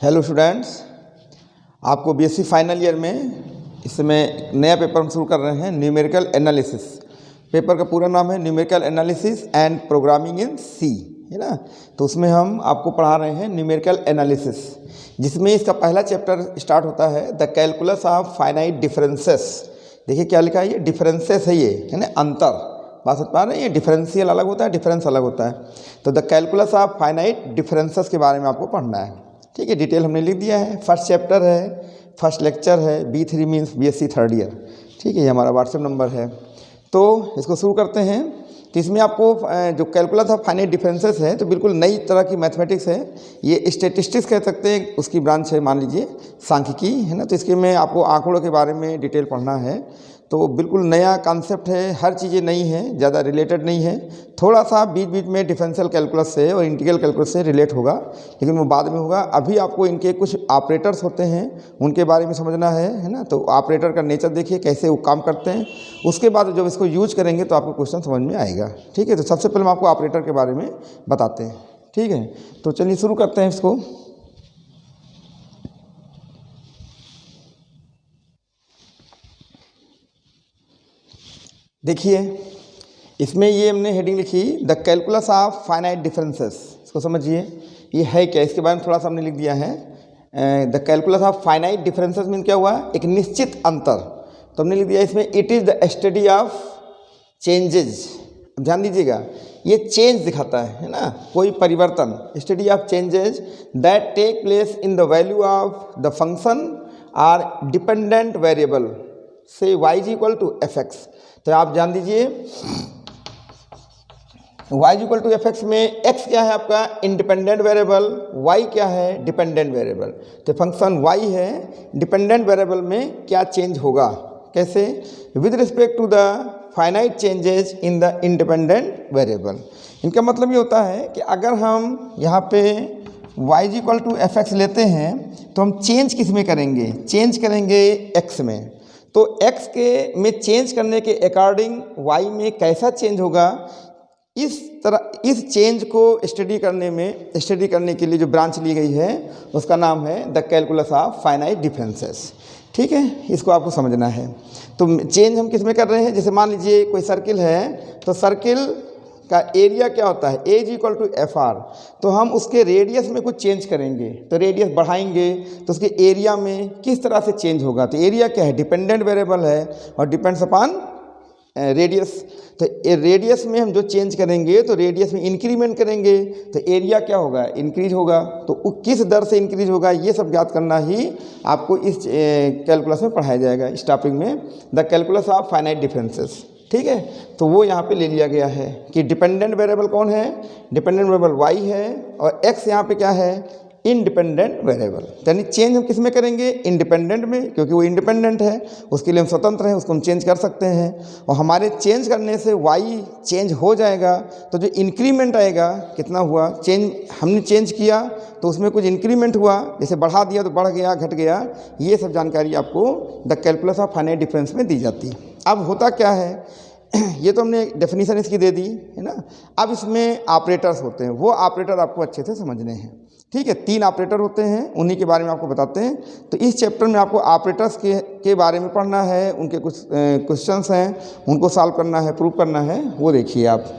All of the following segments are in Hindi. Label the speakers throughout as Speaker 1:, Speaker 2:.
Speaker 1: हेलो स्टूडेंट्स, आपको बीएससी फाइनल ईयर में इस समय नया पेपर हम शुरू कर रहे हैं, न्यूमेरिकल एनालिसिस। पेपर का पूरा नाम है numerical analysis and programming in C, है ना। तो उसमें हम आपको पढ़ा रहे हैं न्यूमेरिकल एनालिसिस, जिसमें इसका पहला चैप्टर स्टार्ट होता है the calculus of finite differences. देखिए क्या लिखा है, ये डिफरेंसेस है, ये है ना, अंतर। बात समझ पा रहे हैं, ये डिफरेंशियल अलग होता है, डिफरेंस अलग होता है। तो the calculus of finite differences के बारे में आपको पढ़ना है, ठीक है। डिटेल हमने लिख दिया है, फर्स्ट चैप्टर है, फर्स्ट लेक्चर है, B3 means BSc third year, ठीक है। ये हमारा व्हाट्सएप नंबर है। तो इसको शुरू करते हैं। तो इसमें आपको जो कैलकुलस ऑफ फाइनाइट डिफरेंसेस है, तो बिल्कुल नई तरह की मैथमेटिक्स है। ये स्टेटिस्टिक्स कह सकते हैं, उसकी ब्रांच है, मान लीजिए सांख्यिकी, है ना। तो इसके में आपको आंकड़ों के बारे में डिटेल पढ़ना है। तो बिल्कुल नया कॉन्सेप्ट है, हर चीज़ें नई हैं, ज़्यादा रिलेटेड नहीं है। थोड़ा सा बीच बीच में डिफरेंशियल कैलकुलस से और इंटीग्रल कैलकुलस से रिलेट होगा, लेकिन वो बाद में होगा। अभी आपको इनके कुछ ऑपरेटर्स होते हैं, उनके बारे में समझना है ना। तो ऑपरेटर का नेचर देखिए कैसे वो काम करते हैं, उसके बाद जब इसको यूज करेंगे तो आपको क्वेश्चन समझ में आएगा, ठीक है। तो सबसे पहले हम आपको ऑपरेटर के बारे में बताते हैं, ठीक है। तो चलिए शुरू करते हैं इसको। देखिए इसमें ये हमने हेडिंग लिखी the calculus of finite differences. इसको समझिए ये है क्या, इसके बारे में थोड़ा सा हमने लिख दिया है। The calculus of finite differences mean क्या हुआ, एक निश्चित अंतर। तो हमने लिख दिया इसमें it is the study of changes. ध्यान दीजिएगा, ये चेंज दिखाता है ना, कोई परिवर्तन। Study of changes that take place in the value of the function or dependent variable से y is equal to f x. तो आप जान दीजिए y is equal to f x में x क्या है आपका इंडिपेंडेंट वेरिएबल, y क्या है डिपेंडेंट वेरिएबल। तो फंक्शन y है, डिपेंडेंट वेरिएबल में क्या चेंज होगा, कैसे, with respect to the finite changes in the independent variable. इनका मतलब ये होता है कि अगर हम यहाँ पे y is equal to f x लेते हैं तो हम चेंज किस में करेंगे, चेंज करेंगे x में। तो x के में चेंज करने के अकॉर्डिंग y में कैसा चेंज होगा, इस तरह इस चेंज को स्टडी करने के लिए जो ब्रांच ली गई है उसका नाम है the calculus of finite differences, ठीक है। इसको आपको समझना है। तो चेंज हम किस में कर रहे हैं, जैसे मान लीजिए कोई सर्किल है, तो सर्किल का एरिया क्या होता है, A is equal to F R. तो हम उसके रेडियस में कुछ चेंज करेंगे, तो रेडियस बढ़ाएंगे तो उसके एरिया में किस तरह से चेंज होगा। तो एरिया क्या है, डिपेंडेंट वेरिएबल है और डिपेंड्स अपॉन रेडियस। तो रेडियस में हम जो चेंज करेंगे तो रेडियस में इंक्रीमेंट करेंगे तो एरिया क्या होगा, इंक्रीज होगा। तो किस दर से इंक्रीज होगा ये सब ज्ञात करना ही आपको इस कैलकुलस में पढ़ाया जाएगा, इस टॉपिक में the calculus of finite differences, ठीक है। तो वो यहाँ पे ले लिया गया है कि डिपेंडेंट वेरिएबल कौन है, डिपेंडेंट वेरिएबल y है और x यहाँ पे क्या है, इंडिपेंडेंट वेरिएबल। यानी चेंज हम किस में करेंगे, इंडिपेंडेंट में, क्योंकि वो इंडिपेंडेंट है, उसके लिए हम स्वतंत्र हैं, उसको हम चेंज कर सकते हैं। और हमारे चेंज करने से y चेंज हो जाएगा, तो जो इंक्रीमेंट आएगा कितना हुआ, चेंज हमने चेंज किया तो उसमें कुछ इंक्रीमेंट हुआ, जैसे बढ़ा दिया तो बढ़ गया, घट गया, ये सब जानकारी आपको the calculus of finite difference में दी जाती है। अब होता क्या है, ये तो हमने डेफिनेशन इसकी दे दी है ना। अब इसमें ऑपरेटर्स होते हैं, वो ऑपरेटर आपको अच्छे से समझने हैं, ठीक है। 3 ऑपरेटर होते हैं, उन्हीं के बारे में आपको बताते हैं। तो इस चैप्टर में आपको ऑपरेटर्स के बारे में पढ़ना है, उनके कुछ क्वेश्चंस हैं, उनको सॉल्व करना है, प्रूव करना है, वो देखिए आप।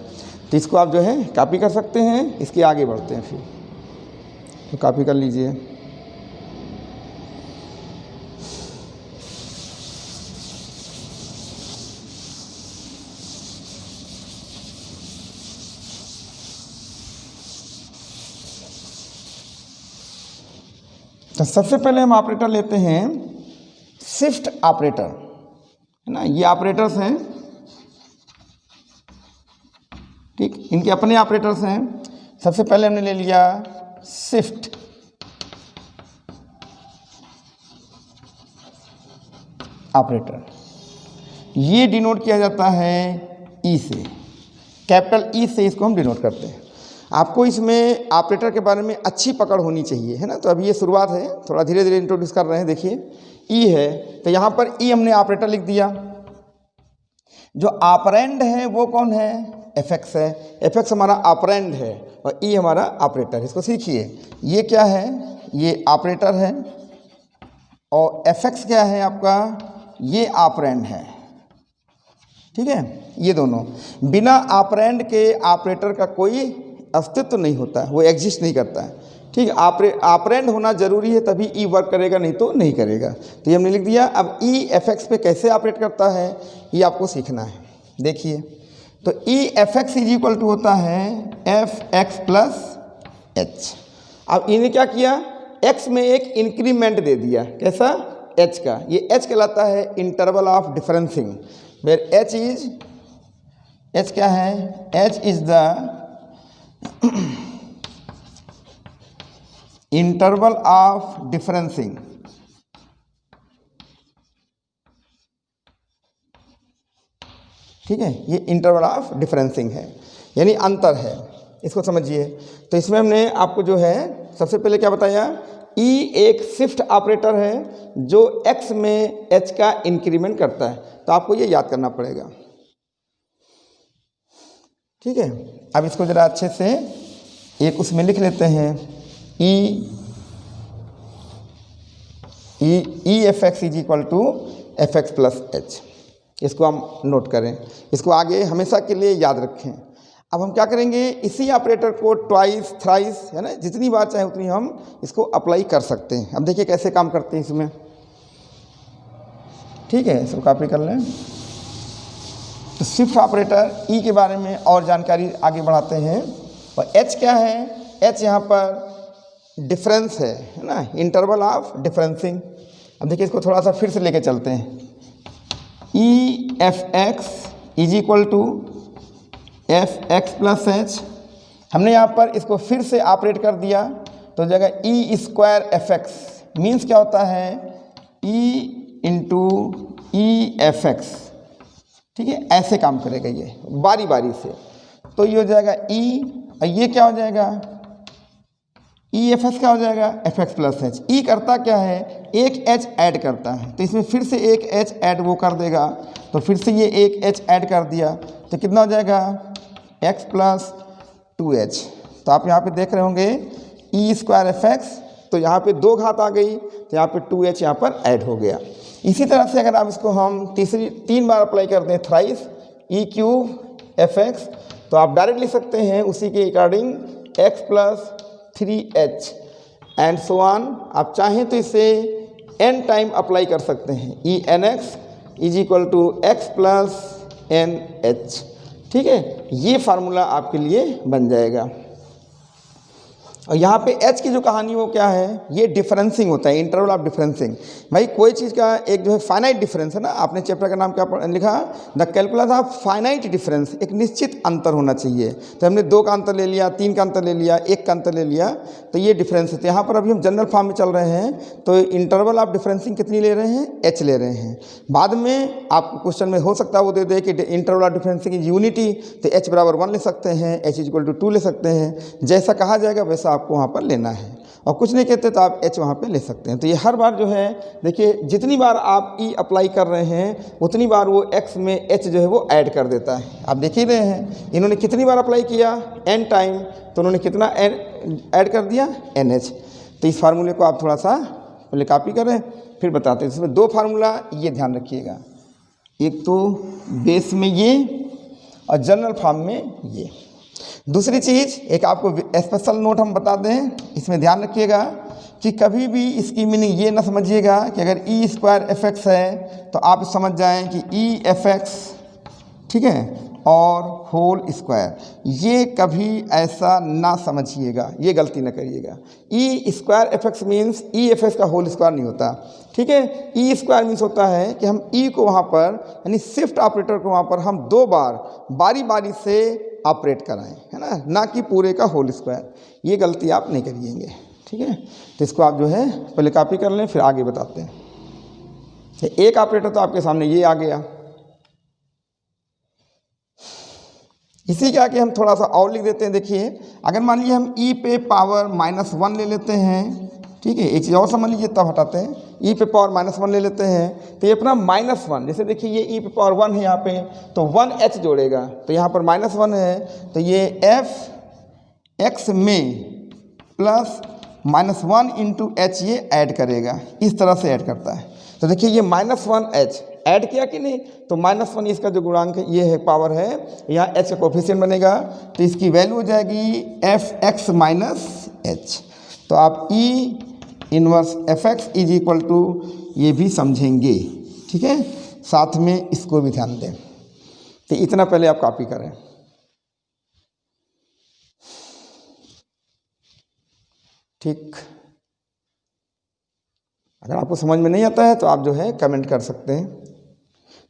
Speaker 1: तो इसको आप जो है कॉपी कर सकते हैं, इसके आगे बढ़ते हैं फिर। तो कॉपी कर लीजिए। तो सबसे पहले हम ऑपरेटर लेते हैं शिफ्ट ऑपरेटर, है ना। ये ऑपरेटर्स हैं, ठीक, इनके अपने ऑपरेटर्स हैं। सबसे पहले हमने ले लिया शिफ्ट ऑपरेटर। ये डिनोट किया जाता है ई से, कैपिटल ई से इसको हम डिनोट करते हैं। आपको इसमें ऑपरेटर के बारे में अच्छी पकड़ होनी चाहिए, है ना। तो अभी ये शुरुआत है, थोड़ा धीरे धीरे इंट्रोड्यूस कर रहे हैं। देखिए ई है, तो यहाँ पर ई हमने ऑपरेटर लिख दिया। जो ऑपरेंड है वो कौन है, एफ एक्स है। एफ एक्स हमारा ऑपरेंड है और ई हमारा ऑपरेटर। इसको सीखिए, ये क्या है, ये ऑपरेटर है और एफ क्या है आपका, ये ऑपरेंड है। ठीक है, ये दोनों बिना ऑपरेंड के ऑपरेटर का कोई अस्तित्व नहीं होता है, वो एग्जिस्ट नहीं करता है। ठीक है, ऑपरेंड होना जरूरी है तभी ई वर्क करेगा, नहीं तो नहीं करेगा। तो ये हमने लिख दिया। अब ई एफ एक्स पे कैसे ऑपरेट करता है ये आपको सीखना है। देखिए, तो E F x is equal to होता है एफ एक्स प्लस एच। अब इन्होंने क्या किया, एक्स में एक इंक्रीमेंट दे दिया, कैसा, एच का। ये एच कहलाता है interval of differencing, where H क्या है, H is the interval of differencing. ठीक है, ये इंटरवल ऑफ डिफरेंसिंग है, यानी अंतर है, इसको समझिए। तो इसमें हमने आपको जो है सबसे पहले क्या बताया, ई एक शिफ्ट ऑपरेटर है जो एक्स में एच का इंक्रीमेंट करता है, तो आपको ये याद करना पड़ेगा। ठीक है, अब इसको ज़रा अच्छे से एक उसमें लिख लेते हैं, E F x is equal to f x plus h. इसको हम नोट करें, इसको आगे हमेशा के लिए याद रखें। अब हम क्या करेंगे, इसी ऑपरेटर को ट्वाइस थ्राइस, है ना, जितनी बार चाहे उतनी हम इसको अप्लाई कर सकते हैं। अब देखिए कैसे काम करते हैं इसमें। ठीक है, इसको कॉपी कर लें। तो शिफ्ट ऑपरेटर ई के बारे में और जानकारी आगे बढ़ाते हैं। और एच क्या है, एच यहाँ पर डिफरेंस है ना, इंटरवल ऑफ डिफरेंसिंग। अब देखिए इसको थोड़ा सा फिर से लेके चलते हैं। E F x is equal to f x plus h. हमने यहाँ पर इसको फिर से ऑपरेट कर दिया तो जगह ई स्क्वायर एफ एक्स मीन्स क्या होता है, E into E F x. ठीक है, ऐसे काम करेगा ये बारी बारी से। तो ये हो जाएगा ई, और ये क्या हो जाएगा, ई एफ एक्स क्या हो जाएगा, एफ एक्स प्लस एच। ई करता क्या है, एक एच ऐड करता है, तो इसमें फिर से एक एच ऐड वो कर देगा, तो फिर से ये एक एच ऐड कर दिया, तो कितना हो जाएगा, एक्स प्लस 2h। तो आप यहाँ पे देख रहे होंगे ई स्क्वायर एफ एक्स, तो यहाँ पे 2 घात आ गई, तो यहाँ पे 2h यहाँ पर ऐड हो गया। इसी तरह से अगर आप इसको हम 3 बार अप्लाई करते हैं, thrice E cube F x, तो आप डायरेक्ट लिख सकते हैं उसी के according x plus 3h and so on. आप चाहें तो इसे n टाइम अप्लाई कर सकते हैं, E n x is equal to x plus n h. ठीक है, ये फार्मूला आपके लिए बन जाएगा। और यहाँ पे h की जो कहानी वो क्या है, ये डिफरेंसिंग होता है, इंटरवल ऑफ डिफरेंसिंग। भाई कोई चीज़ का एक जो है फाइनाइट डिफरेंस है ना, आपने चैप्टर का नाम क्या लिखा, the calculus of finite difference. एक निश्चित अंतर होना चाहिए, तो हमने 2 का अंतर ले लिया, 3 का अंतर ले लिया, 1 का अंतर ले लिया, तो ये डिफरेंस है। तो यहाँ पर अभी हम जनरल फॉर्म में चल रहे हैं, तो इंटरवल ऑफ डिफरेंसिंग कितनी ले रहे हैं, h ले रहे हैं। बाद में आपको क्वेश्चन में हो सकता है वो दे दे कि इंटरवल ऑफ डिफरेंसिंग इज यूनिटी, तो h बराबर 1 ले सकते हैं, h इज इक्वल टू 2 ले सकते हैं। जैसा कहा जाएगा वैसा आपको वहाँ पर लेना है, और कुछ नहीं कहते तो आप h वहाँ पे ले सकते हैं। तो ये हर बार जो है, देखिए जितनी बार आप e अप्लाई कर रहे हैं उतनी बार वो x में h जो है वो ऐड कर देता है। आप देख ही रहे हैं इन्होंने कितनी बार अप्लाई किया, n टाइम, तो उन्होंने कितना ऐड कर दिया, NH। तो इस फार्मूले को आप थोड़ा सा पहले कॉपी करें फिर बताते हैं। इसमें 2 फार्मूला ये ध्यान रखिएगा, एक तो बेस में ये और जनरल फॉर्म में ये। दूसरी चीज़ एक आपको स्पेशल नोट हम बता दें, इसमें ध्यान रखिएगा कि कभी भी इसकी मीनिंग ये ना समझिएगा कि अगर ई स्क्वायर एफ एक्स है तो आप समझ जाएं कि ई एफ एक्स, ठीक है, और होल स्क्वायर। ये कभी ऐसा ना समझिएगा, ये गलती ना करिएगा। E square F X means E F X का होल स्क्वायर नहीं होता, ठीक है। ई स्क्वायर मीन्स होता है कि हम ई को वहाँ पर, यानी शिफ्ट ऑपरेटर को वहाँ पर हम 2 बार बारी बारी से ऑपरेट कराएं, है ना कि पूरे का होल स्क्वायर। ये गलती आप नहीं करिएंगे, ठीक है। तो इसको आप जो है पहले कॉपी कर लें, फिर आगे बताते हैं। एक ऑपरेटर तो आपके सामने ये आ गया। इसी के आगे हम थोड़ा सा और लिख देते हैं। देखिए अगर मान लीजिए हम e पे पावर -1 ले लेते हैं, ठीक है, एक चीज़ और समझ लीजिए तब हटाते हैं। e पे पावर -1 ले लेते हैं तो ये अपना -1, जैसे देखिए ये e पे पावर 1 है यहाँ पे, तो 1h जोड़ेगा, तो यहाँ पर -1 है, तो ये f x में प्लस -1 इंटू एच ये ऐड करेगा, इस तरह से ऐड करता है। तो देखिए ये -1h ऐड किया कि नहीं, तो -1 इसका जो गुणांक है ये है, पावर है, यहाँ h का कोफिशिएंट बनेगा, तो इसकी वैल्यू हो जाएगी fx - h। तो आप E inverse fx is equal to ये भी समझेंगे, ठीक है, साथ में इसको भी ध्यान दें। तो इतना पहले आप कॉपी करें। ठीक, अगर आपको समझ में नहीं आता है तो आप जो है कमेंट कर सकते हैं।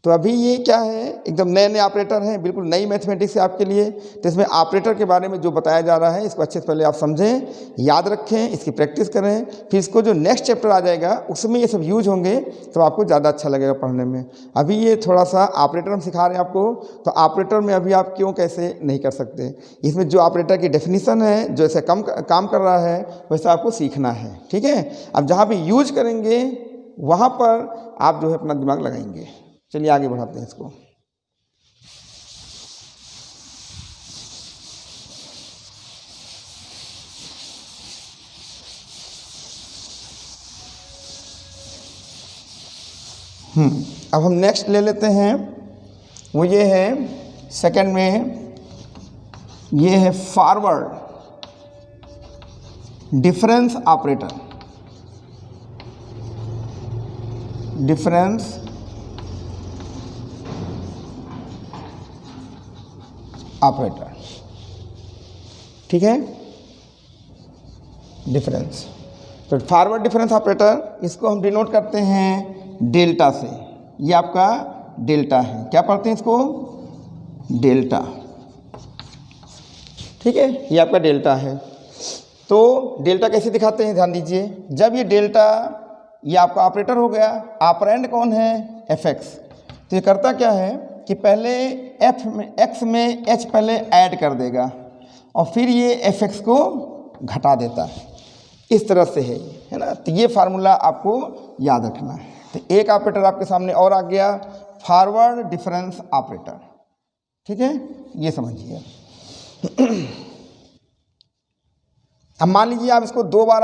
Speaker 1: तो अभी ये क्या है, एकदम नए नए ऑपरेटर हैं, बिल्कुल नई मैथमेटिक्स है आपके लिए। तो इसमें ऑपरेटर के बारे में जो बताया जा रहा है इसको अच्छे से पहले आप समझें, याद रखें, इसकी प्रैक्टिस करें, फिर इसको जो नेक्स्ट चैप्टर आ जाएगा उसमें ये सब यूज होंगे तो आपको ज़्यादा अच्छा लगेगा पढ़ने में। अभी ये थोड़ा सा ऑपरेटर हम सिखा रहे हैं आपको, तो ऑपरेटर में अभी आप क्यों कैसे नहीं कर सकते, इसमें जो ऑपरेटर की डेफिनीसन है, जो ऐसे काम कर रहा है वैसा आपको सीखना है, ठीक है। अब जहाँ भी यूज करेंगे वहाँ पर आप जो है अपना दिमाग लगाएंगे। चलिए आगे बढ़ाते हैं इसको। अब हम नेक्स्ट ले लेते हैं, वो ये है सेकंड में, ये है forward difference operator. Difference operator, ठीक है, डिफरेंस। तो फॉरवर्ड डिफरेंस ऑपरेटर इसको हम डिनोट करते हैं डेल्टा से। ये आपका डेल्टा है, क्या पढ़ते हैं इसको, डेल्टा, ठीक है, ये आपका डेल्टा है। तो डेल्टा कैसे दिखाते हैं, ध्यान दीजिए, जब ये डेल्टा, ये आपका ऑपरेटर हो गया, ऑपरेंड कौन है, fx। तो ये करता क्या है कि पहले x में h पहले ऐड कर देगा और फिर ये fx को घटा देता है, इस तरह से है ना। तो ये फार्मूला आपको याद रखना है। तो एक ऑपरेटर आपके सामने और आ गया, फॉरवर्ड डिफरेंस ऑपरेटर, ठीक है, ये समझिए। अब मान लीजिए आप इसको 2 बार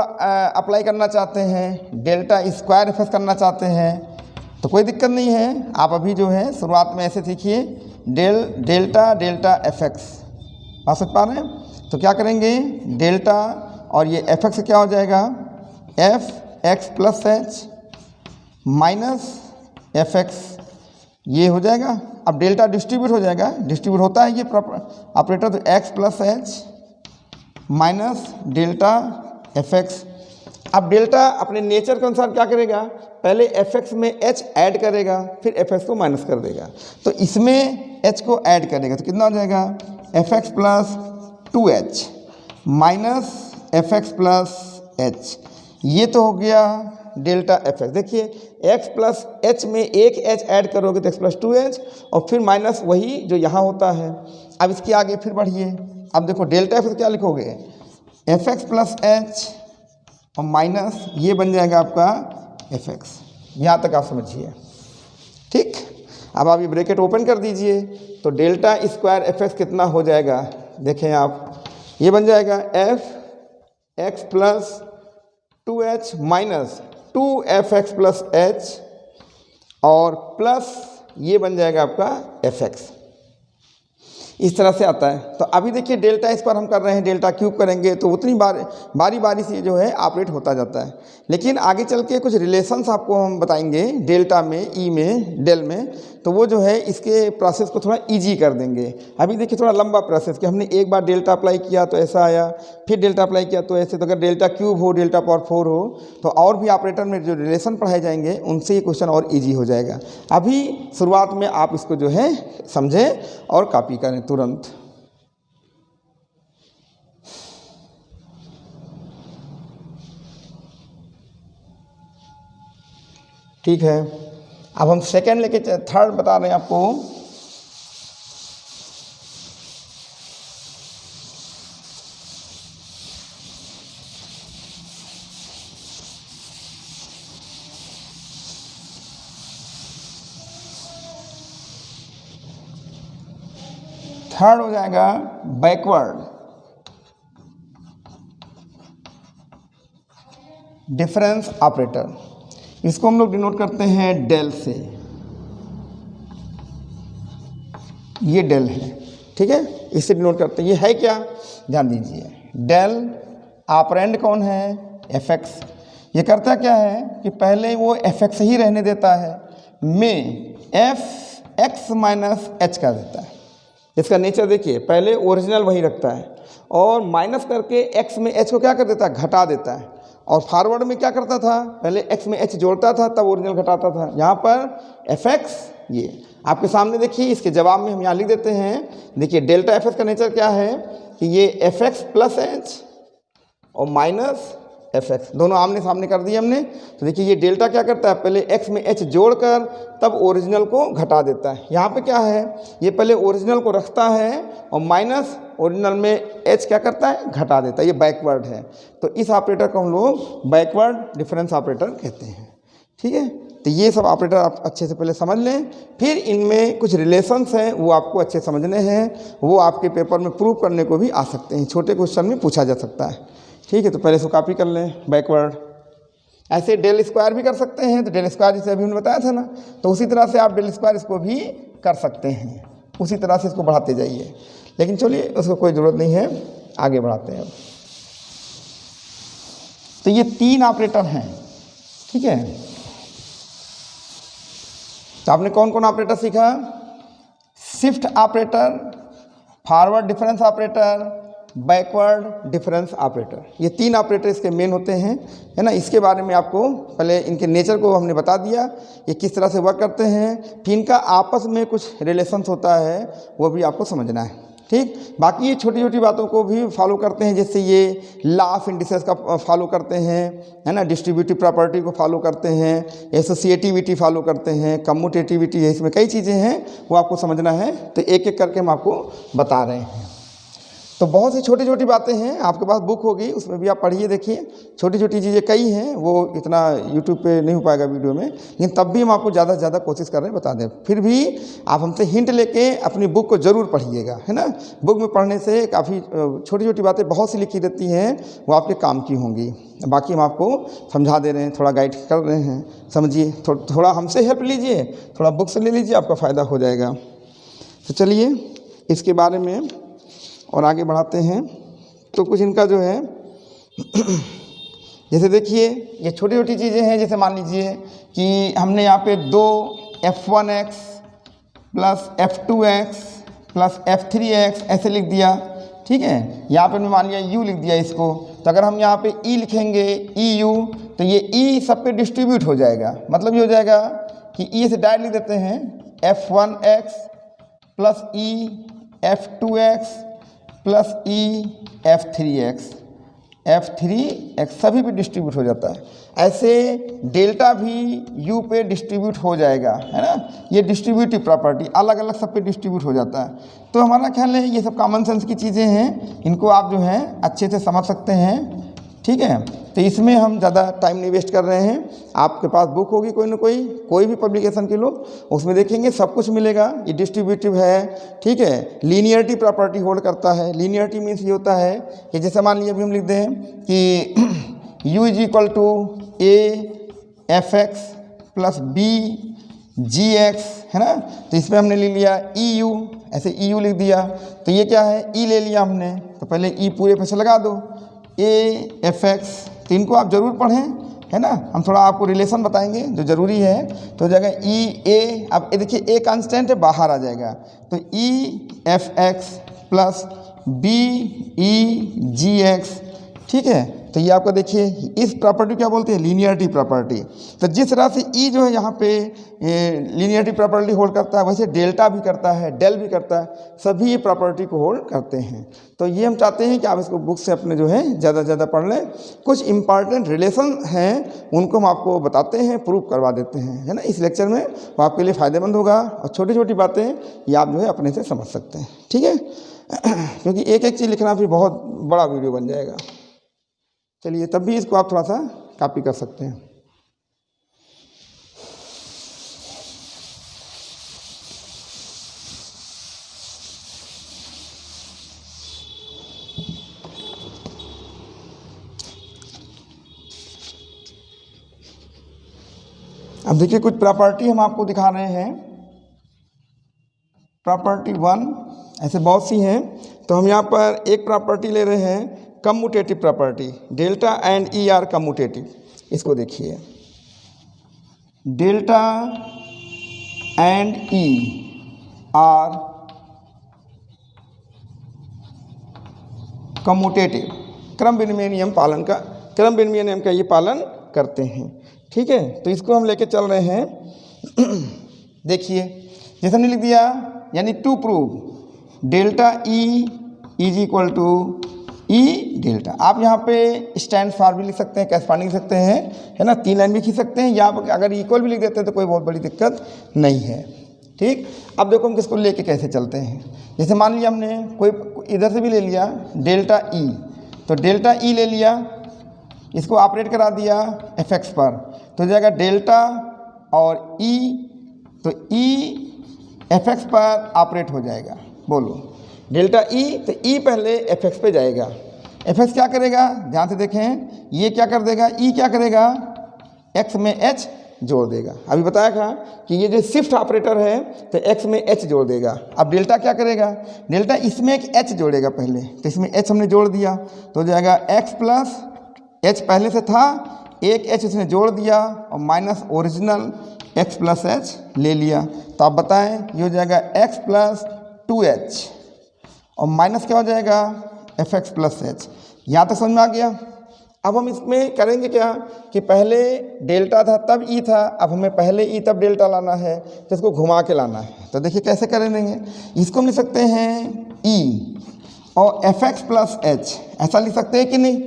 Speaker 1: अप्लाई करना चाहते हैं, डेल्टा स्क्वायर fx करना चाहते हैं, तो कोई दिक्कत नहीं है। आप अभी जो है शुरुआत में ऐसे सीखिए, डेल्टा fx, आप समझ पा रहे हैं। तो क्या करेंगे, डेल्टा और ये fx क्या हो जाएगा, fx plus h minus fx, ये हो जाएगा। अब डेल्टा डिस्ट्रीब्यूट हो जाएगा, डिस्ट्रीब्यूट होता है ये ऑपरेटर, तो x plus h minus delta fx। अब डेल्टा अपने नेचर के अनुसार क्या करेगा, पहले fx में h ऐड करेगा, फिर fx को माइनस कर देगा। तो इसमें h को ऐड करेगा तो कितना हो जाएगा, fx plus 2h minus fx plus h, ये तो हो गया डेल्टा fx। देखिए x प्लस h में एक h ऐड करोगे तो x प्लस 2h और फिर माइनस वही जो यहाँ होता है। अब इसके आगे फिर बढ़िए, अब देखो डेल्टा fx क्या लिखोगे, fx प्लस h और माइनस ये बन जाएगा आपका fx। यहाँ तक आप समझिए, ठीक। अब आप ये ब्रैकेट ओपन कर दीजिए, तो डेल्टा स्क्वायर fx कितना हो जाएगा, देखें आप, ये बन जाएगा fx plus 2h minus 2fx plus h और प्लस ये बन जाएगा आपका fx, इस तरह से आता है। तो अभी देखिए डेल्टा इस पर हम कर रहे हैं, डेल्टा क्यूब करेंगे तो उतनी बारी बारी से जो है ऑपरेट होता जाता है। लेकिन आगे चल के कुछ रिलेशंस आपको हम बताएंगे डेल्टा में, ई में, डेल में, तो वो जो है इसके प्रोसेस को थोड़ा इजी कर देंगे। अभी देखिए थोड़ा लंबा प्रोसेस कि हमने एक बार डेल्टा अप्लाई किया तो ऐसा आया, फिर डेल्टा अप्लाई किया तो ऐसे। तो अगर डेल्टा क्यूब हो, डेल्टा पावर 4 हो, तो और भी ऑपरेटर में जो रिलेशन पढ़ाए जाएंगे उनसे ये क्वेश्चन और ईजी हो जाएगा। अभी शुरुआत में आप इसको जो है समझें और कॉपी करें तुरंत। ठीक है, अब हम सेकंड लेके थर्ड बता रहे हैं आपको। थर्ड हो जाएगा बैकवर्ड डिफरेंस ऑपरेटर, इसको हम लोग डिनोट करते हैं डेल से। ये डेल है, ठीक है, इससे डिनोट करते हैं। ये है क्या, ध्यान दीजिए, डेल ऑपरेंड कौन है, एफ एक्स। ये करता क्या है कि पहले वो एफ एक्स ही रहने देता है, में एफ एक्स माइनस एच कर देता है। इसका नेचर देखिए, पहले ओरिजिनल वही रखता है और माइनस करके एक्स में एच को क्या कर देता है, घटा देता है। और फॉरवर्ड में क्या करता था, पहले एक्स में एच जोड़ता था तब ओरिजिनल घटाता था। यहाँ पर एफ एक्स, ये आपके सामने देखिए, इसके जवाब में हम यहाँ लिख देते हैं। देखिए डेल्टा एफ एक्स का नेचर क्या है कि ये एफ एक्स प्लस एच और माइनस एफ एक्स दोनों आमने सामने कर दिए हमने। तो देखिए ये डेल्टा क्या करता है, पहले एक्स में एच जोड़कर तब ओरिजिनल को घटा देता है। यहाँ पे क्या है, ये पहले ओरिजिनल को रखता है और माइनस ओरिजिनल में एच क्या करता है, घटा देता है। ये बैकवर्ड है, तो इस ऑपरेटर को हम लोग बैकवर्ड डिफरेंस ऑपरेटर कहते हैं, ठीक है। तो ये सब ऑपरेटर आप अच्छे से पहले समझ लें, फिर इनमें कुछ रिलेशंस हैं वो आपको अच्छे समझने हैं, वो आपके पेपर में प्रूव करने को भी आ सकते हैं, छोटे क्वेश्चन में पूछा जा सकता है, ठीक है। तो पहले इसको कॉपी कर लें, बैकवर्ड। ऐसे डेल स्क्वायर भी कर सकते हैं, तो डेल स्क्वायर जैसे अभी हमने बताया था ना, तो उसी तरह से आप डेल स्क्वायर इसको भी कर सकते हैं, उसी तरह से इसको बढ़ाते जाइए। लेकिन चलिए उसको कोई ज़रूरत नहीं है, आगे बढ़ाते हैं। तो ये 3 ऑपरेटर हैं, ठीक है। तो आपने कौन कौन ऑपरेटर सीखा, shift operator, forward difference operator, backward difference operator. ये 3 ऑपरेटर इसके मेन होते हैं, है ना। इसके बारे में आपको पहले इनके नेचर को हमने बता दिया, ये किस तरह से वर्क करते हैं, फिर इनका आपस में कुछ रिलेशंस होता है वो भी आपको समझना है, ठीक। बाकी ये छोटी छोटी बातों को भी फॉलो करते हैं, जैसे ये लॉ ऑफ इंडिसेस का फॉलो करते हैं, है ना, डिस्ट्रीब्यूटिव प्रॉपर्टी को फॉलो करते हैं, एसोसिएटिविटी फॉलो करते हैं, कम्यूटेटिविटी है, इसमें कई चीज़ें हैं वो आपको समझना है। तो एक एक करके हम आपको बता रहे हैं। तो बहुत सी छोटी छोटी बातें हैं, आपके पास बुक होगी उसमें भी आप पढ़िए, देखिए छोटी छोटी चीज़ें कई हैं, वो इतना यूट्यूब पे नहीं हो पाएगा वीडियो में, लेकिन तब भी हम आपको ज़्यादा से ज़्यादा कोशिश कर रहे हैं बता दें। फिर भी आप हमसे हिंट लेके अपनी बुक को ज़रूर पढ़िएगा, है ना। बुक में पढ़ने से काफ़ी छोटी छोटी बातें बहुत सी लिखी रहती हैं, वो आपके काम की होंगी। बाकी हम आपको समझा दे रहे हैं, थोड़ा गाइड कर रहे हैं, समझिए, थोड़ा हमसे हेल्प लीजिए, थोड़ा बुक से ले लीजिए, आपका फ़ायदा हो जाएगा। तो चलिए इसके बारे में और आगे बढ़ाते हैं। तो कुछ इनका जो है जैसे देखिए ये छोटी छोटी चीज़ें हैं, जैसे मान लीजिए कि हमने यहाँ पे 2 f1x plus f2x plus f3x ऐसे लिख दिया, ठीक है। यहाँ पे हमने मान लिया u लिख दिया इसको, तो अगर हम यहाँ पे e लिखेंगे eu, तो ये e सब पे डिस्ट्रीब्यूट हो जाएगा। मतलब ये हो जाएगा कि e से डायरेक्ट लिख देते हैं f1x plus e f2x plus ई f3x सभी पे डिस्ट्रीब्यूट हो जाता है। ऐसे डेल्टा भी u पे डिस्ट्रीब्यूट हो जाएगा, है ना। ये डिस्ट्रीब्यूटिव प्रॉपर्टी अलग अलग सब पे डिस्ट्रीब्यूट हो जाता है। तो हमारा ख्याल है ये सब कॉमन सेंस की चीज़ें हैं, इनको आप जो है अच्छे से समझ सकते हैं, ठीक है। तो इसमें हम ज़्यादा टाइम नहीं वेस्ट कर रहे हैं। आपके पास बुक होगी कोई ना कोई भी पब्लिकेशन के लो, उसमें देखेंगे सब कुछ मिलेगा। ये डिस्ट्रीब्यूटिव है, ठीक है, लीनियरिटी प्रॉपर्टी होल्ड करता है। लीनियरिटी मीन्स ये होता है कि जैसे मान लीजिए अभी हम लिख दें कि u is equal to a f x plus b g x, है ना। तो इसमें हमने ले लिया ई यू, ऐसे ई यू लिख दिया। तो ये क्या है, ई ले लिया हमने, तो पहले ई पूरे पे से लगा दो, ए एफ एक्स। तो इनको आप ज़रूर पढ़ें, है ना। हम थोड़ा आपको रिलेशन बताएंगे जो ज़रूरी है। तो जगह ई ए, अब ये देखिए ए कांस्टेंट है, बाहर आ जाएगा, तो E F x plus B E G X, ठीक है। तो ये आपका देखिए इस प्रॉपर्टी क्या बोलते हैं, लीनियरिटी प्रॉपर्टी। तो जिस तरह से ई जो है यहाँ पे लीनियरिटी प्रॉपर्टी होल्ड करता है, वैसे डेल्टा भी करता है, डेल भी करता है, सभी ये प्रॉपर्टी को होल्ड करते हैं। तो ये हम चाहते हैं कि आप इसको बुक से अपने जो है ज़्यादा से ज़्यादा पढ़ लें। कुछ इंपॉर्टेंट रिलेशन हैं उनको हम आपको बताते हैं, प्रूव करवा देते हैं, है ना, इस लेक्चर में। वो आपके लिए फ़ायदेमंद होगा और छोटी छोटी बातें ये आप जो है अपने से समझ सकते हैं, ठीक है। क्योंकि एक एक चीज़ लिखना भी बहुत बड़ा वीडियो बन जाएगा। चलिए तब भी इसको आप थोड़ा सा कॉपी कर सकते हैं। अब देखिए कुछ प्रॉपर्टी हम आपको दिखा रहे हैं। प्रॉपर्टी 1 ऐसे बहुत सी हैं, तो हम यहाँ पर एक प्रॉपर्टी ले रहे हैं commutative property, delta and E R commutative. इसको देखिए, delta and E R commutative, क्रम विनिमय नियम का ये पालन करते हैं। ठीक है, तो इसको हम लेके चल रहे हैं। देखिए जैसे हमने लिख दिया, यानी to prove delta E is equal to E delta. आप यहाँ पे स्टैंड फॉर भी लिख सकते हैं, कैस्पॉन्डिंग लिख सकते हैं, है ना, 3 लाइन भी खींच सकते हैं, या अगर इक्वल भी लिख देते हैं तो कोई बहुत बड़ी दिक्कत नहीं है। ठीक, अब देखो हम किसको लेके कैसे चलते हैं। जैसे मान लिया हमने कोई इधर से भी ले लिया डेल्टा ई, तो डेल्टा ई ले लिया, इसको ऑपरेट करा दिया एफ एक्स पर, तो हो जाएगा डेल्टा और ई, तो ई एफ एक्स पर ऑपरेट हो जाएगा। बोलो डेल्टा ई, तो ई पहले एफ एक्स पे जाएगा। एफ एक्स क्या करेगा, ध्यान से देखें, ये क्या कर देगा, ई क्या करेगा, एक्स में एच जोड़ देगा। अभी बताया था कि ये जो शिफ्ट ऑपरेटर है तो एक्स में एच जोड़ देगा। अब डेल्टा क्या करेगा, डेल्टा इसमें एक एच जोड़ेगा पहले, तो इसमें एच हमने जोड़ दिया, तो हो जाएगा एक्स प्लस एच पहले से था, एक एच उसने जोड़ दिया और minus original x plus H ले लिया। तो आप बताएं, ये हो जाएगा एक्स प्लस 2h और माइनस क्या हो जाएगा, एफ एक्स प्लस एच। यहाँ तक समझ में आ गया। अब हम इसमें करेंगे क्या कि पहले डेल्टा था तब ई था, अब हमें पहले ई तब डेल्टा लाना है, तो इसको घुमा के लाना है। तो देखिए कैसे करेंगे, इसको हम लिख सकते हैं ई और एफ एक्स प्लस एच, ऐसा लिख सकते हैं कि नहीं।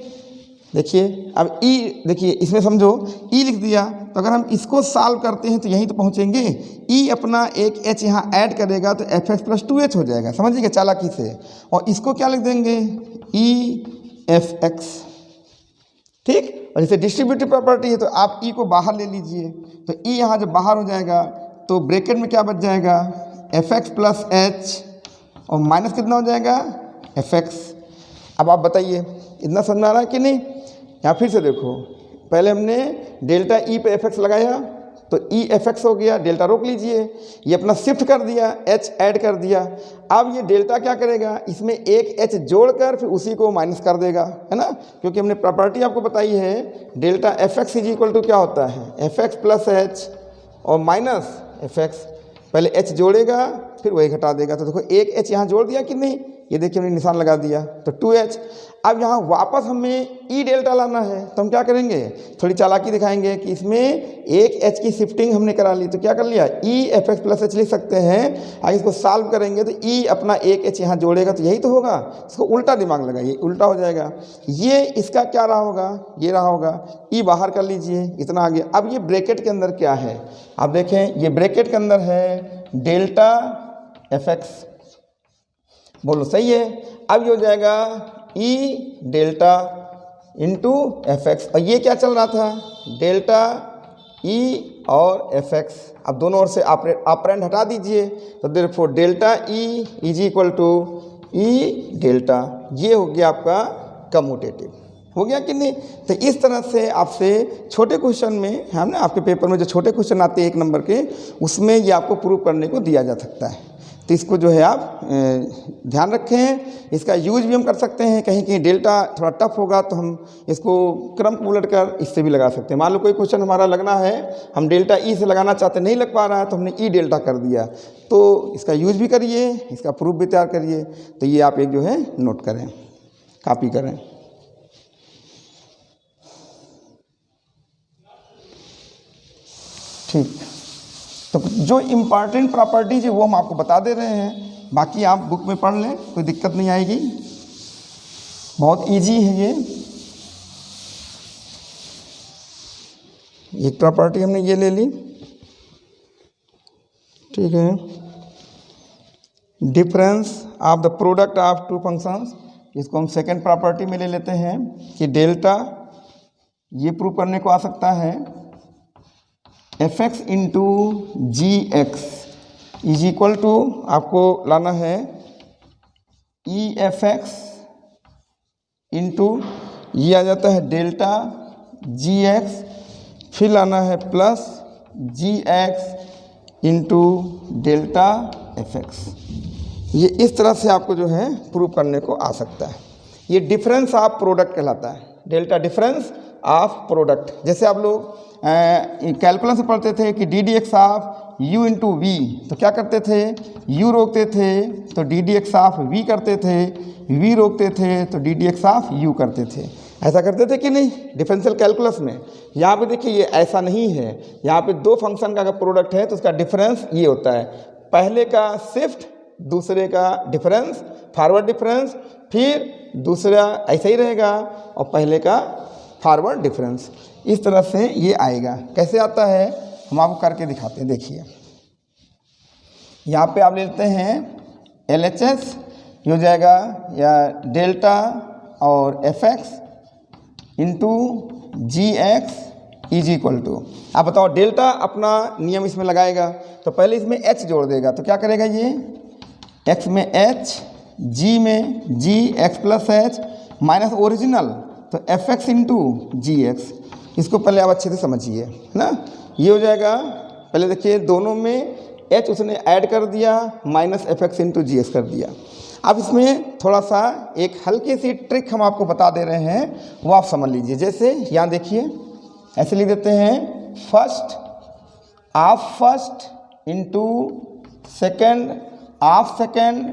Speaker 1: देखिए अब ई, देखिए इसमें समझो ई लिख दिया, तो अगर हम इसको सॉल्व करते हैं तो यहीं तो पहुँचेंगे। ई अपना एक एच यहाँ ऐड करेगा तो एफ एक्स प्लस 2h हो जाएगा, समझिएगा चालाकी से। और इसको क्या लिख देंगे, ई एफ एक्स। ठीक, और जैसे डिस्ट्रीब्यूटिव प्रॉपर्टी है तो आप ई को बाहर ले लीजिए, तो ई यहाँ जब बाहर हो जाएगा तो ब्रैकेट में क्या बच जाएगा, एफ एक्स प्लस एच और माइनस कितना हो जाएगा, एफ एक्स। अब आप बताइए इतना समझ में आ रहा है कि नहीं। यहाँ फिर से देखो, पहले हमने डेल्टा ई पे एफ एक्स लगाया तो ई एफ एक्स हो गया, डेल्टा रोक लीजिए, ये अपना शिफ्ट कर दिया, एच ऐड कर दिया। अब ये डेल्टा क्या करेगा, इसमें एक एच जोड़कर फिर उसी को माइनस कर देगा, है ना, क्योंकि हमने प्रॉपर्टी आपको बताई है delta F x is equal to क्या होता है, एफ एक्स प्लस एच और माइनस एफ एक्स। पहले एच जोड़ेगा फिर वही घटा देगा, तो देखो एक एच यहाँ जोड़ दिया कि नहीं, ये देखिए हमने निशान लगा दिया, तो 2h। अब यहाँ वापस हमें ई डेल्टा लाना है, तो हम क्या करेंगे, थोड़ी चालाकी दिखाएंगे कि इसमें एक एच की शिफ्टिंग हमने करा ली, तो क्या कर लिया, E F x plus H लिख सकते हैं। आगे इसको सॉल्व करेंगे तो ई अपना एक एच यहाँ जोड़ेगा, तो यही तो होगा। इसको उल्टा दिमाग लगाइए, उल्टा हो जाएगा। ये इसका क्या रहा होगा, ये रहा होगा, ई बाहर कर लीजिए, इतना आ गया। अब ये ब्रैकेट के अंदर क्या है, आप देखें, ये ब्रैकेट के अंदर है डेल्टा एफ एक्स। बोलो सही है। अब ये हो जाएगा ई डेल्टा इंटू एफ एक्स, और ये क्या चल रहा था, डेल्टा ई और एफ एक्स। अब दोनों ओर से ऑपरेंड हटा दीजिए, तो therefore delta E is equal to E delta. ये हो गया आपका कम्यूटेटिव, हो गया कि नहीं। तो इस तरह से आपसे छोटे क्वेश्चन में, हमने आपके पेपर में जो छोटे क्वेश्चन आते हैं 1 नंबर के, उसमें ये आपको प्रूव करने को दिया जा सकता है। तो इसको जो है आप ध्यान रखें। इसका यूज भी हम कर सकते हैं, कहीं कहीं डेल्टा थोड़ा टफ होगा तो हम इसको क्रम को उलट कर इससे भी लगा सकते हैं। मान लो कोई क्वेश्चन हमारा लगना है, हम डेल्टा ई से लगाना चाहते, नहीं लग पा रहा है, तो हमने ई डेल्टा कर दिया। तो इसका यूज भी करिए, इसका प्रूफ भी तैयार करिए। तो ये आप एक जो है नोट करें, कॉपी करें। ठीक, तो जो इम्पॉर्टेंट प्रॉपर्टीज है वो हम आपको बता दे रहे हैं, बाकी आप बुक में पढ़ लें, कोई दिक्कत नहीं आएगी, बहुत इजी है ये। एक प्रॉपर्टी हमने ये ले ली, ठीक है, difference of the product of two functions. इसको हम सेकेंड प्रॉपर्टी में ले लेते हैं कि डेल्टा, ये प्रूव करने को आ सकता है f x into ji x is equal to, आपको लाना है ई एफ एक्स इंटू, ये आ जाता है डेल्टा जी एक्स, फिर लाना है प्लस जी X into delta F X. ये इस तरह से आपको जो है प्रूव करने को आ सकता है। ये डिफरेंस ऑफ प्रोडक्ट कहलाता है, डेल्टा डिफरेंस ऑफ प्रोडक्ट। जैसे आप लोग कैलकुलस में पढ़ते थे कि d d x of u into v, तो क्या करते थे, यू रोकते थे तो d d x of v करते थे, वी रोकते थे तो d d x of u करते थे। ऐसा करते थे कि नहीं डिफरेंशियल कैलकुलस में। यहाँ पे देखिए ये ऐसा नहीं है, यहाँ पे दो फंक्शन का अगर प्रोडक्ट है तो उसका डिफरेंस ये होता है, पहले का शिफ्ट, दूसरे का डिफरेंस, फॉरवर्ड डिफरेंस, फिर दूसरा ऐसा ही रहेगा और पहले का फॉरवर्ड डिफरेंस। इस तरह से ये आएगा। कैसे आता है हम आपको करके दिखाते हैं। देखिए यहाँ पे आप लेते हैं एल एच एस, ये हो जाएगा या डेल्टा और f x into ji x is equal to, आप बताओ डेल्टा अपना नियम इसमें लगाएगा तो पहले इसमें एच जोड़ देगा, तो क्या करेगा ये एक्स में एच, जी में G x plus H minus original तो एफ एक्स इंटू जी एक्स। इसको पहले आप अच्छे से समझिए ना। ये हो जाएगा, पहले देखिए दोनों में एच उसने ऐड कर दिया माइनस एफ एक्स इंटू जी एक्स कर दिया। अब इसमें थोड़ा सा एक हल्की सी ट्रिक हम आपको बता दे रहे हैं, वो आप समझ लीजिए। जैसे यहाँ देखिए ऐसे लिख देते हैं first of first into second of second,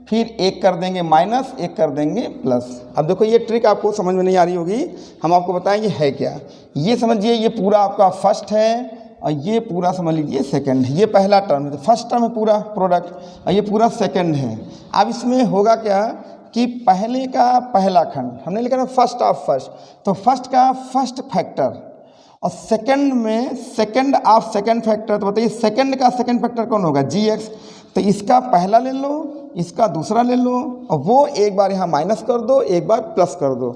Speaker 1: फिर एक कर देंगे माइनस, एक कर देंगे प्लस। अब देखो ये ट्रिक आपको समझ में नहीं आ रही होगी, हम आपको बताएं ये है क्या। ये समझिए ये पूरा आपका फर्स्ट है और ये पूरा समझ लीजिए सेकंड है। ये पहला टर्म है, तो फर्स्ट टर्म है पूरा प्रोडक्ट और ये पूरा सेकंड है। अब इसमें होगा क्या कि पहले का पहला खंड हमने लिखा था फर्स्ट ऑफ फर्स्ट, तो फर्स्ट का फर्स्ट फैक्टर और सेकंड में सेकंड ऑफ सेकंड फैक्टर। तो बताइए सेकंड का सेकंड फैक्टर कौन होगा, जी एक्स। तो इसका पहला ले लो, इसका दूसरा ले लो और वो एक बार यहाँ माइनस कर दो, एक बार प्लस कर दो,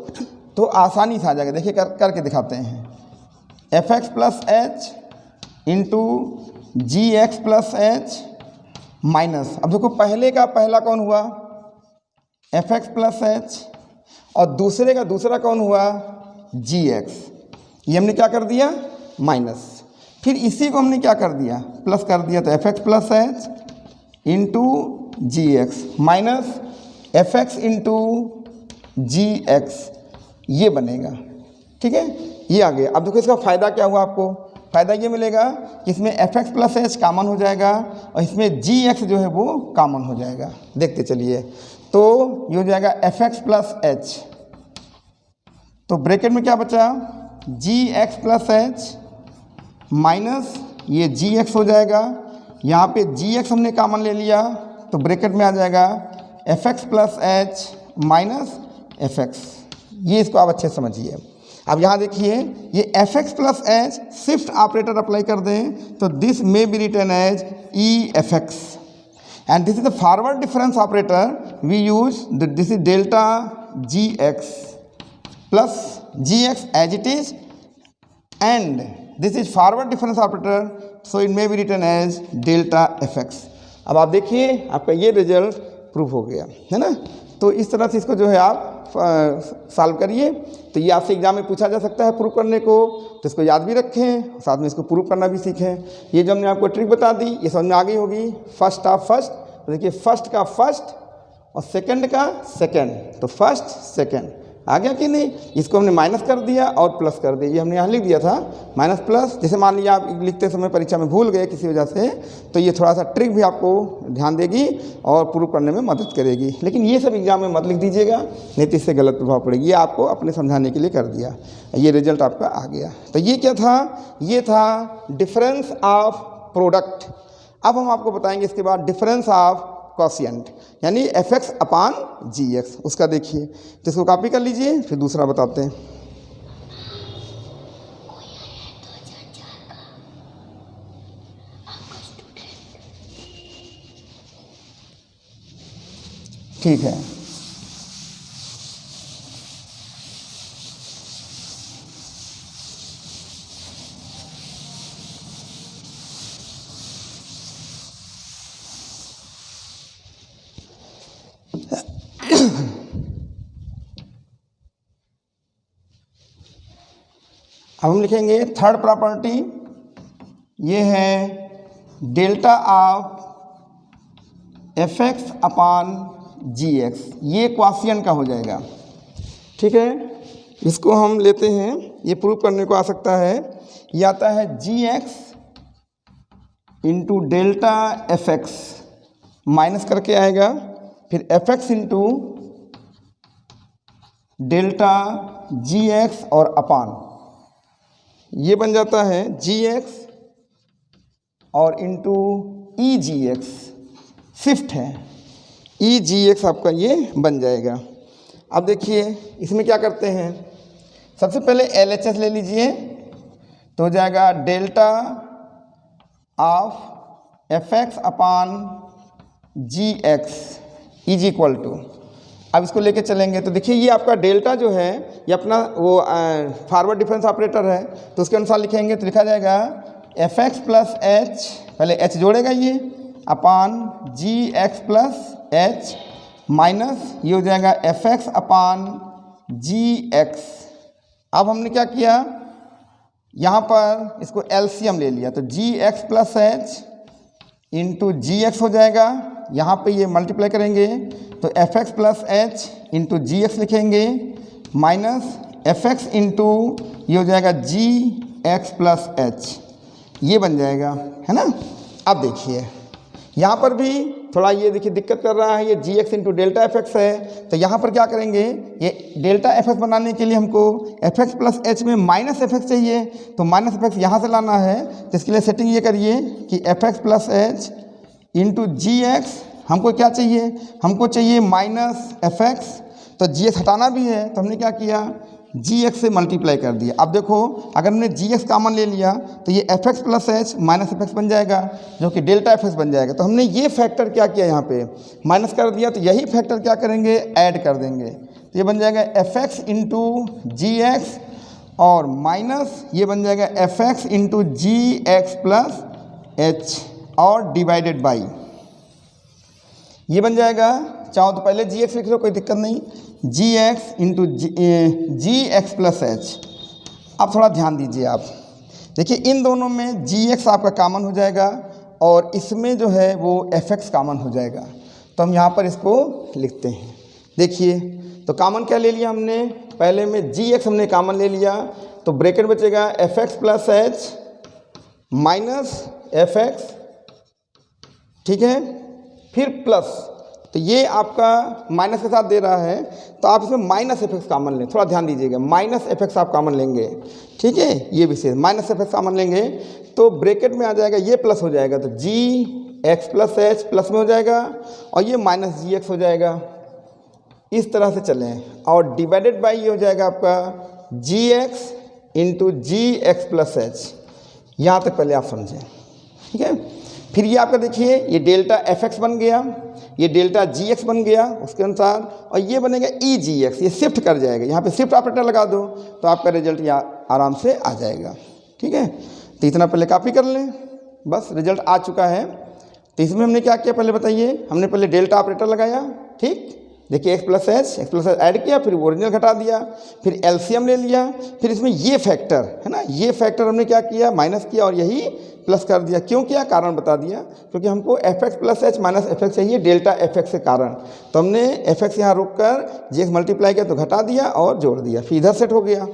Speaker 1: तो आसानी से आ जाएगा। देखिए करके दिखाते हैं, F x plus H into जी एक्स प्लस एच माइनस, अब देखो पहले का पहला कौन हुआ एफ एक्स प्लस एच और दूसरे का दूसरा कौन हुआ जी एक्स। ये हमने क्या कर दिया माइनस, फिर इसी को हमने क्या कर दिया प्लस कर दिया, तो F x plus H into जी X minus F x into जी एक्स, ये बनेगा। ठीक है, ये आ गया। अब देखो इसका फ़ायदा क्या हुआ आपको, फ़ायदा ये मिलेगा कि इसमें F x plus H common हो जाएगा और इसमें जी एक्स जो है वो कॉमन हो जाएगा। देखते चलिए, तो ये हो जाएगा एफ एक्स प्लस एच, तो ब्रैकेट में क्या बचा जी एक्स प्लस एच माइनस ये जी एक्स हो जाएगा। यहाँ पे जी एक्स हमने कॉमन ले लिया तो ब्रैकेट में आ जाएगा F x plus H minus F X. ये इसको आप अच्छे से समझिए। अब यहाँ देखिए ये f x plus h shift operator apply कर दें तो this may be written as E F x and this is the forward difference operator we use, this is delta ji x plus ji x as it is and this is forward difference operator so it may be written as delta F x. अब आप देखिए आपका ये रिजल्ट प्रूफ हो गया है ना। तो इस तरह से इसको जो है आप सॉल्व करिए, तो ये आपसे एग्जाम में पूछा जा सकता है प्रूफ करने को, तो इसको याद भी रखें, साथ में इसको प्रूफ करना भी सीखें। ये जो हमने आपको ट्रिक बता दी ये समझ में आ गई होगी। फर्स्ट ऑफ फर्स्ट, तो देखिए फर्स्ट का फर्स्ट और सेकंड का सेकंड, तो फर्स्ट सेकंड आ गया कि नहीं। इसको हमने माइनस कर दिया और प्लस कर दिया, ये हमने यहाँ लिख दिया था माइनस प्लस। जैसे मान लिया आप लिखते समय परीक्षा में भूल गए किसी वजह से, तो ये थोड़ा सा ट्रिक भी आपको ध्यान देगी और प्रूफ करने में मदद करेगी। लेकिन ये सब एग्जाम में मत लिख दीजिएगा, नहीं तो इससे गलत प्रभाव पड़ेगी। ये आपको अपने समझाने के लिए कर दिया, ये रिजल्ट आपका आ गया। तो ये क्या था, ये था डिफरेंस ऑफ प्रोडक्ट। अब हम आपको बताएंगे इसके बाद डिफरेंस ऑफ क्वोशिएंट, यानी एफ एक्स अपान जी एक्स। उसका देखिए, तो इसको कॉपी कर लीजिए, फिर दूसरा बताते हैं। ठीक है, अब हम लिखेंगे थर्ड प्रॉपर्टी ये है delta of f x upon ji x, ये क्वाशियन का हो जाएगा। ठीक है, इसको हम लेते हैं, ये प्रूव करने को आ सकता है। ये आता है G X into delta F X, minus करके आएगा, फिर एफ एक्स इंटू डेल्टा जी एक्स और अपान, ये बन जाता है जी एक्स और into E G X, shift है ई जी एक्स आपका ये बन जाएगा। अब देखिए इसमें क्या करते हैं, सबसे पहले एल एच एस ले लीजिए, तो हो जाएगा delta of f x upon ji x is equal to, अब इसको लेके चलेंगे तो देखिए ये आपका डेल्टा जो है ये अपना वो फॉरवर्ड डिफरेंस ऑपरेटर है, तो उसके अनुसार लिखेंगे तो लिखा जाएगा एफ एक्स प्लस एच, पहले एच जोड़ेगा ये, अपान जी एक्स प्लस एच माइनस ये हो जाएगा एफ एक्स अपान जी एक्स। अब हमने क्या किया, यहाँ पर इसको एलसीएम ले लिया, तो G x plus H into जी एक्स हो जाएगा, यहाँ पे ये मल्टीप्लाई करेंगे तो F x plus H into जी एक्स लिखेंगे माइनस एफ एक्स इंटू ये हो जाएगा जी एक्स प्लस एच, ये बन जाएगा, है ना। अब देखिए यहाँ पर भी थोड़ा ये देखिए दिक्कत कर रहा है, ये G X into delta F X है, तो यहाँ पर क्या करेंगे, ये डेल्टा एफ एक्स बनाने के लिए हमको एफ एक्स प्लस एच में माइनस एफ एक्स चाहिए, तो माइनस एफ एक्स यहाँ से लाना है, तो इसके लिए सेटिंग ये करिए कि F x plus H into जी एक्स, हमको क्या चाहिए, हमको चाहिए माइनस एफ एक्स, तो जी एक्स हटाना भी है, तो हमने क्या किया जी एक्स से मल्टीप्लाई कर दिया। अब देखो अगर हमने जी एक्स कॉमन ले लिया तो ये f x plus H minus F x बन जाएगा, जो कि डेल्टा एफ एक्स बन जाएगा, तो हमने ये फैक्टर क्या किया यहाँ पे माइनस कर दिया, तो यही फैक्टर क्या करेंगे ऐड कर देंगे, तो ये बन जाएगा एफ एक्स इंटू जी एक्स और माइनस ये बन जाएगा एफ एक्स इंटू जी एक्स प्लस एच और डिवाइडेड बाई, ये बन जाएगा, चाहो तो पहले जी एक्स लिख लो कोई दिक्कत नहीं, जी एक्स इंटू जी एक्स प्लस एच। अब थोड़ा ध्यान दीजिए आप, देखिए इन दोनों में जी एक्स आपका कॉमन हो जाएगा और इसमें जो है वो एफ एक्स कॉमन हो जाएगा, तो हम यहाँ पर इसको लिखते हैं। देखिए तो कॉमन क्या ले लिया हमने, पहले में जी एक्स हमने कॉमन ले लिया, तो ब्रैकेट बचेगा F x plus H minus F x, ठीक है, फिर प्लस, तो ये आपका माइनस के साथ दे रहा है, तो आप इसमें माइनस एफ एक्स कॉमन लें, थोड़ा ध्यान दीजिएगा, माइनस एफ एक्स आप कॉमन लेंगे, ठीक है, ये विशेष माइनस एफ एक्स कॉमन लेंगे तो ब्रैकेट में आ जाएगा ये प्लस हो जाएगा, तो G x plus H plus में हो जाएगा और ये माइनस जी एक्स हो जाएगा, इस तरह से चलें, और डिवाइडेड बाई ये हो जाएगा आपका जी एक्स इंटू जी एक्स प्लस एच, यहाँ तक पहले आप समझें, ठीक है। फिर ये आपका देखिए ये डेल्टा एफ एक्स बन गया, ये डेल्टा जी एक्स बन गया उसके अनुसार, और ये बनेगा ई जी एक्स, ये शिफ्ट कर जाएगा, यहाँ पे शिफ्ट ऑपरेटर लगा दो तो आपका रिजल्ट यहाँ आराम से आ जाएगा, ठीक है। तो इतना पहले कॉपी कर लें, बस रिजल्ट आ चुका है। तो इसमें हमने क्या किया पहले बताइए, हमने पहले डेल्टा ऑपरेटर लगाया, ठीक, देखिए एक्स प्लस एच ऐड किया, फिर ओरिजिनल घटा दिया, फिर एलसीएम ले लिया, फिर इसमें ये फैक्टर है ना, ये फैक्टर हमने क्या किया माइनस किया और यही प्लस कर दिया, क्यों किया कारण बता दिया, क्योंकि हमको F x plus H minus F x चाहिए डेल्टा एफ एक्स के कारण, तो हमने एफ एक्स यहाँ रोक कर जी एक्स मल्टीप्लाई किया तो घटा दिया और जोड़ दिया, फिर इधर सेट हो गया,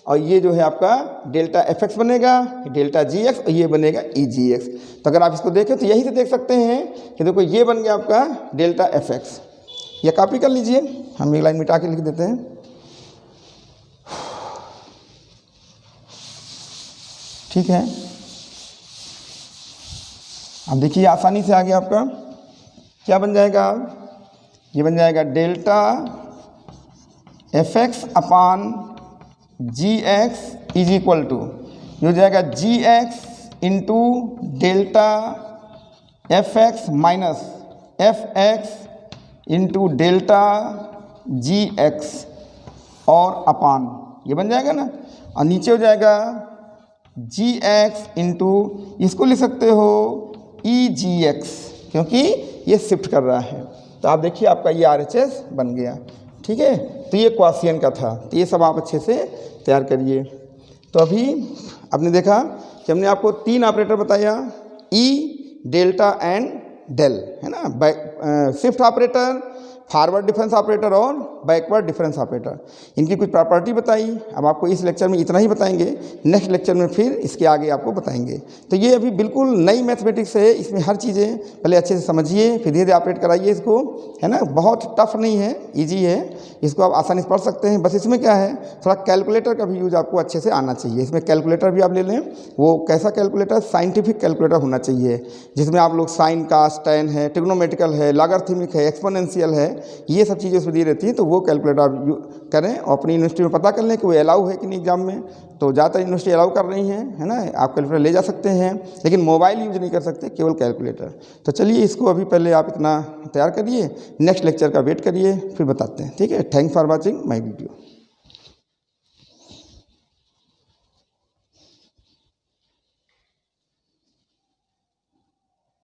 Speaker 1: और ये जो है आपका डेल्टा एफ एक्स बनेगा, डेल्टा जी एक्स, और ये बनेगा ई जी एक्स। तो अगर आप इसको देखें तो यही से देख सकते हैं कि देखो ये बन गया आपका डेल्टा एफ एक्स, ये कॉपी कर लीजिए, हम एक लाइन मिटा के लिख देते हैं, ठीक है। अब देखिए आसानी से आ गया आपका, क्या बन जाएगा, ये बन जाएगा delta F x upon ji x is equal to, ये हो जाएगा G X into delta F X minus F x into delta जी एक्स और अपान, ये बन जाएगा ना, और नीचे हो जाएगा जी एक्स इंटू, इसको लिख सकते हो ई जी एक्स, क्योंकि ये शिफ्ट कर रहा है, तो आप देखिए आपका ये आर एच एस बन गया, ठीक है। तो ये क्वाशियन का था, तो ये सब आप अच्छे से तैयार करिए। तो अभी आपने देखा कि हमने आपको 3 ऑपरेटर बताया, ई, डेल्टा एंड डेल, है ना, shift operator, forward difference operator और बैकवर्ड डिफरेंस ऑपरेटर। इनकी कुछ प्रॉपर्टी बताई। अब आपको इस लेक्चर में इतना ही बताएंगे, नेक्स्ट लेक्चर में फिर इसके आगे आपको बताएंगे। तो ये अभी बिल्कुल नई मैथमेटिक्स है, इसमें हर चीज़ें पहले अच्छे से समझिए, फिर धीरे धीरे ऑपरेट कराइए इसको, है ना। बहुत टफ नहीं है, ईजी है, इसको आप आसानी से पढ़ सकते हैं। बस इसमें क्या है, थोड़ा कैलकुलेटर का भी यूज आपको अच्छे से आना चाहिए। इसमें कैलकुलेटर भी आप ले लें। वो कैसा कैलकुलेटर, साइंटिफिक कैलकुलेटर होना चाहिए, जिसमें आप लोग साइन, कास, टैन है, ट्रिग्नोमेट्रिकल है, लॉगरिथमिक है, एक्सपोनेंशियल है, ये सब चीज़ें उसमें दी रहती हैं। तो वो कैलकुलेटर आप करें और अपनी यूनिवर्सिटी में पता कर लें कि वो अलाउ है कि नहीं एग्जाम में। तो ज़्यादातर यूनिवर्सिटी अलाउ कर रही हैं, है ना, आप कैलकुलेटर ले जा सकते हैं, लेकिन मोबाइल यूज नहीं कर सकते, केवल कैलकुलेटर। तो चलिए इसको अभी पहले आप इतना तैयार करिए, नेक्स्ट लेक्चर का वेट करिए, फिर बताते हैं, ठीक है। Thanks for watching my video.